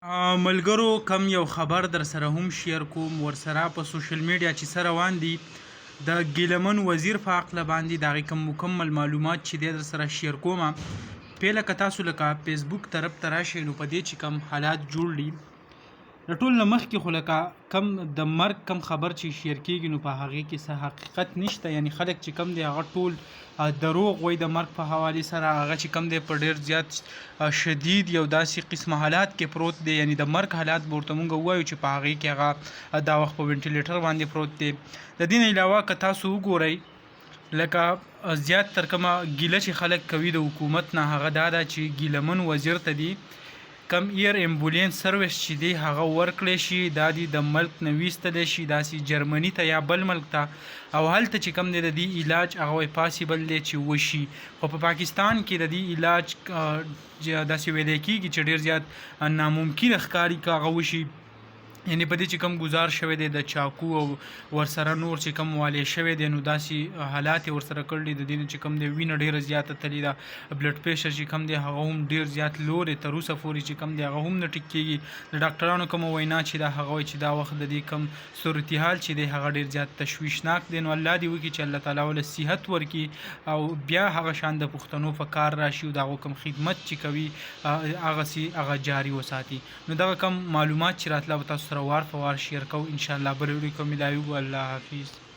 ملګرو کم یو خبر در سره هم شیر کوم ورسره په سوشل میډیا چې سره روان دي د ګیلمن وزیر په عقله باندې د هغې کوم مکمل معلومات چې دی در سره شیر کوم. پیله که تاسو لکه فیسبوک طرف ته راشئ نو په دې چې کوم حالات جوړ دي د ټول نه مخکې خو لکه کم د مرګ کم خبر چې شیر کېږي نو په هغې کې څه حقیقت نشته، یعنی خلک چې کم دی هغه ټول دروغ وایي د مرګ په حوالې سره. هغه چې کم دی په ډېر زیات شدید یو داسې قسمه حالات کې پروت دی، یعنی د مرګ حالات به ورته مونږ ووایو چې په هغې کې هغه دا وخت په وینټیلیټر باندې پروت دی. د دې نه علاوه که تاسو وګورئ لکه زیات تر کومه ګیله چې خلک کوي د حکومت نه هغه دا ده چې ګیلمن وزیر ته دی کم ایر امبولینس سروس چې دی هغه ورکړی شي، دا دی د ملک نه ویستلی شي داسې جرمني ته یا بل ملک ته، او هلته چې کم دی د دې علاج هغه وایي پاسیبل دی چې وشي. خو په پاکستان کې د دې علاج داسې ویلی کېږي چې ډېر زیات ناممکن ښکاري که هغه وشي، یعنی په دې چې کوم ګزار شوی دی د چاقو او ورسره نور چې کوم والې شوی دی نو داسې حالات یې ورسره کړي د دې نه چې کوم دی وینه ډېره زیاته تللې ده، بلډ پریشر چې کوم دی هغه هم ډېر زیات لو دی، تر اوسه پورې چې کوم دی هغه هم نه ټیک کېږي. د ډاکټرانو کومه وینا چې ده هغه وایي چې دا وخت د دې کوم صورتحال چې دی هغه ډېر زیات تشویشناک دی. نو الله دې وکړي چې الله تعالی ول صحت ورکړي او بیا هغه شان د پښتنو په کار راشي او د هغو کوم خدمت چې کوي هغه جاري وساتي. نو دغه کوم معلومات چې راتله به تاسو سره وار په وار شیر کوو انشاءالله. بل ویډیو کې ملاویږو. الله حافظ.